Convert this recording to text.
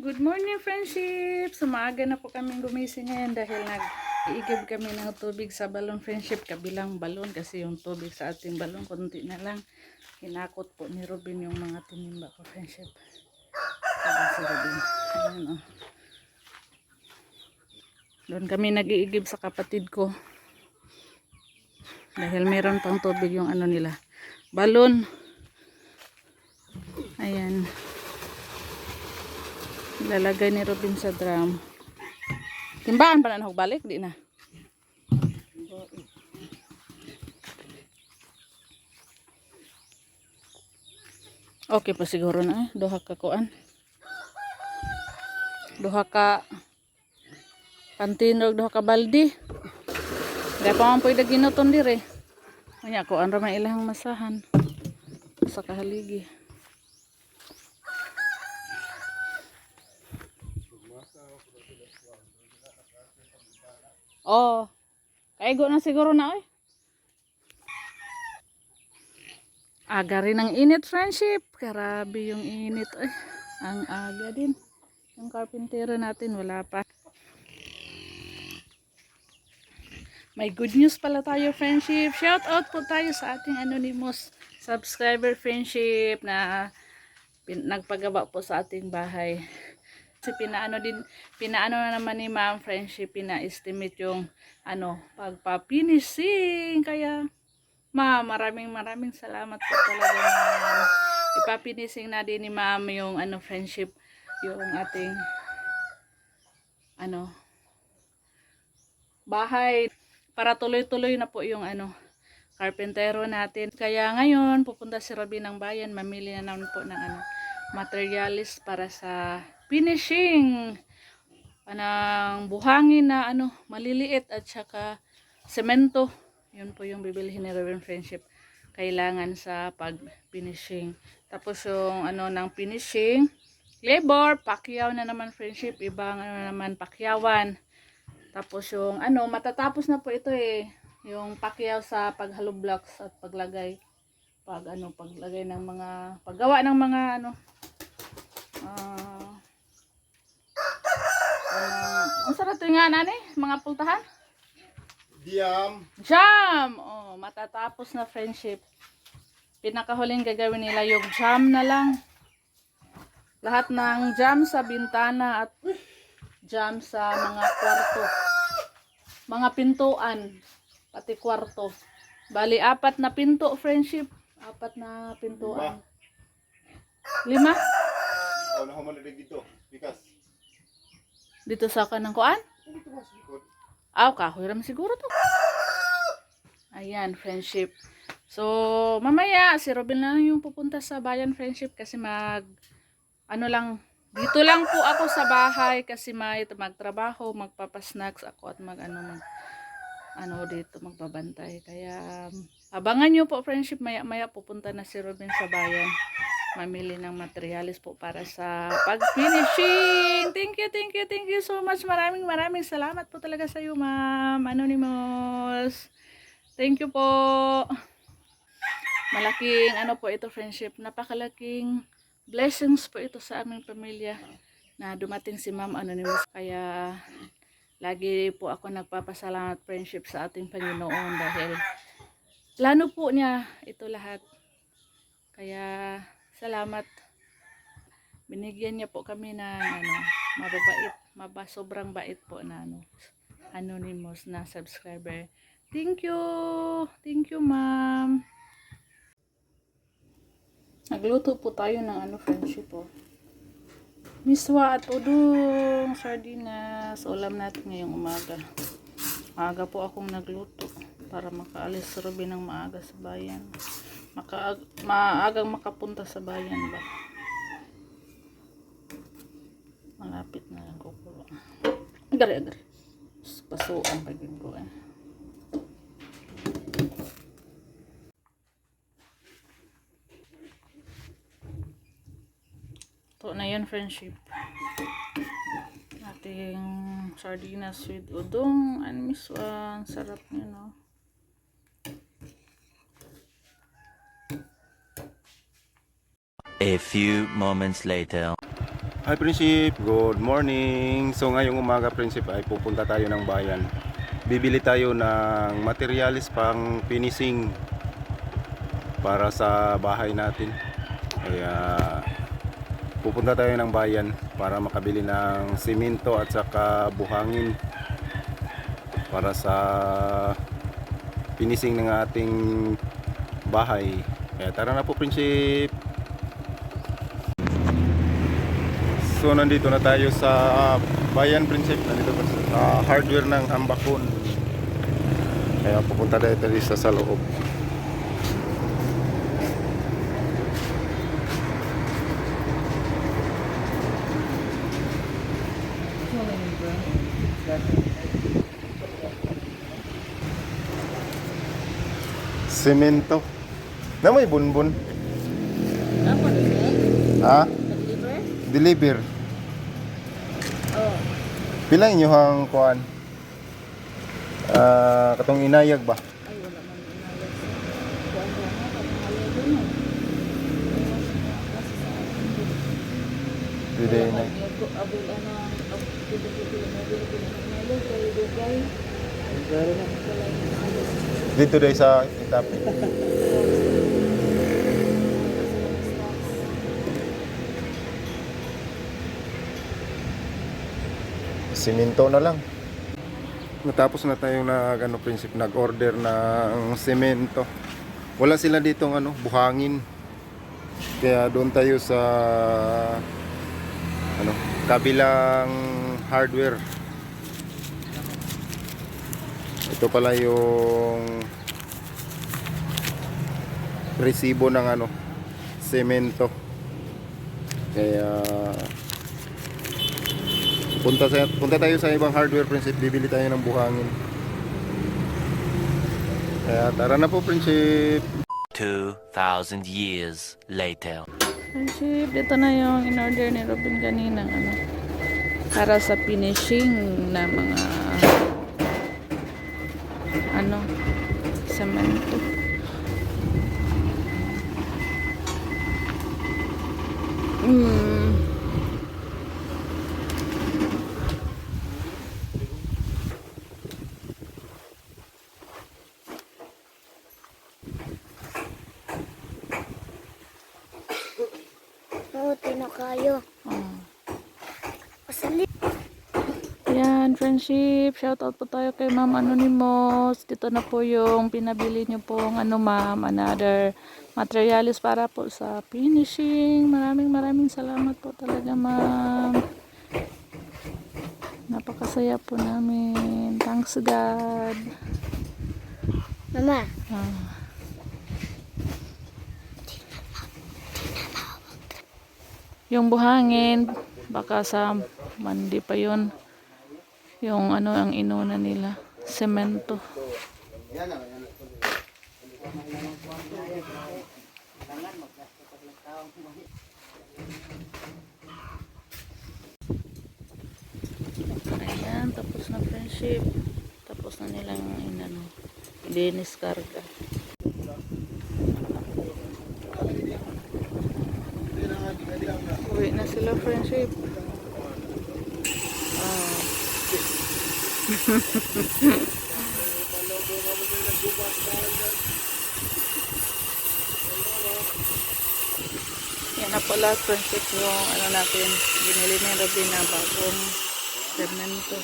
Good morning, friendship! Sumaga na po kami gumising ngayon dahil nag-iigib kami ng tubig sa balon, friendship. Kabilang balon kasi yung tubig sa ating balon, konti na lang. Hinakot po ni Robin yung mga tinimba ko, friendship. Sabi si Robin. Ayan, oh. Doon kami nag-iigib sa kapatid ko. Dahil meron pang tubig yung ano nila. Balon. Ayan. Lalagay ni Robin sa drum. Timbaan pa na balik? Di na. Okay pa siguro na eh. Duha ka kuan. Duha ka pantinog, duha ka baldi. Kaya pa man pwede ginuton dire. Kanya kuan ra man ilahang masahan. Sa kahaligi. Oh. Kaigo na siguro na oy. Aga rin ang init, friendship. Grabe yung init. Ay, ang aga din. Yung carpentero natin wala pa. May good news pala tayo, friendship. Shout out po tayo sa ating anonymous subscriber, friendship, na nagpagawa po sa ating bahay. Kasi pinaano na naman ni ma'am, friendship, pina-estimate yung pagpa-finishing. Kaya ma'am, maraming salamat po talaga, ma'am. Ipapinising na din ni ma'am yung friendship, yung ating bahay para tuloy-tuloy na po yung carpentero natin. Kaya ngayon pupunta si Robin ng bayan, mamili na naman po ng materialis para sa finishing ng buhangin na maliliit at saka semento. Yun po yung bibilihin ni Robin, friendship, kailangan sa pag-finishing. Tapos yung ng finishing labor, pakyaw na naman, friendship, ibang naman pakyawan. Tapos yung matatapos na po ito eh, yung pakyaw sa paghalo blocks at paglagay paglagay ng mga paggawa ng mga ang sarap ito nga nani, mga pultahan. Jam! Oh, matatapos na, friendship. Pinakahuling gagawin nila yung jam na lang. Lahat ng jam sa bintana at jam sa mga kwarto. Mga pintuan, pati kwarto. Bali, 4 na pinto, friendship. 4 na pintuan. 5? Oh, nahuman na dito. Bikas. Dito sa kanang kuan? Kahoy ram siguro to. Ayan, friendship. So, mamaya, si Robin na yung pupunta sa bayan, friendship, kasi dito lang po ako sa bahay kasi magtrabaho, magpapasnacks ako at dito magbabantay. Kaya, abangan nyo po, friendship, maya pupunta na si Robin sa bayan. Mamili ng materialis po para sa pag-finishing. Thank you so much. Maraming salamat po talaga sa iyo, ma'am Anonymous. Thank you po. Malaking po ito, friendship. Napakalaking blessings po ito sa aming pamilya na dumating si Ma'am Anonymous. Kaya lagi po ako nagpapasalamat, friendship, sa ating Panginoon dahil plano po niya ito lahat. Kaya salamat. Binigyan niya po kami ng mababait, sobrang bait po na anonymous na subscriber. Thank you, ma'am. Nagluto po tayo ng friendship po. Miswa at udong sardinas. Ulam natin ngayong umaga. Maaga po akong nagluto para makaalis si Robin ng maaga sa bayan. Maagang makapunta sa bayan ba. Malapit na lang kukulo. Agari. Pasuan pagin ko eh. Ito na yun, friendship. Ating sardinas with udong. Miswa. Ang sarap niya, no? A few moments later. Hi Prinsip, good morning. So ngayong umaga Prinsip ay pupunta tayo ng bayan. Bibili tayo ng materialis pang finishing para sa bahay natin. Kaya pupunta tayo ng bayan para makabili ng simento at saka buhangin para sa finishing ng ating bahay. Kaya tara na po Prinsip. So nandito na tayo sa bayan Prinsip. Nandito pa sa hardware ng Ambakon. Kaya pupunta tayo sa loob. Semento. Na may bunbun. Apa ni? Ha? Deliver? Deliver. Oh. Pila inyo hang kuan? Katong inayag ba? Ay, wala man inayag sa kuan lang ha, kapangalayo doon. Dili na. Abul ano, kay Dugay. Pero na pala yung Dito dai sa Itapi. Simento na lang. Natapos na tayong Prinsip, nag-order ng semento. Wala sila ditong buhangin. Kaya doon tayo sa kabilang hardware. Ito pala yung resibo ng semento. Kaya punta tayo sa ibang hardware Prinsip, bibili tayo ng buhangin. Kaya tara na po Prinsip. 2,000 years later. Friendship, dito na yung in-order ni Robin kanina para sa finishing na mga semento. Tino kayo. Pasali. Yan, friendship. Shoutout po tayo kay Ma'am Anonymous. Dito na po yung pinabili nyo pong ma'am, another materialis para po sa finishing. Maraming salamat po talaga, ma'am. Napakasaya po namin. Thanks God. Mama, Yung buhangin, baka sa mandi pa yun. Yung ang inuna nila. Semento. Ayan, tapos na friendship. Tapos na nilang linis karga. Uwi na sila friendship. Yan na pala friendship yung natin. Binili ni Robin na bagong semento.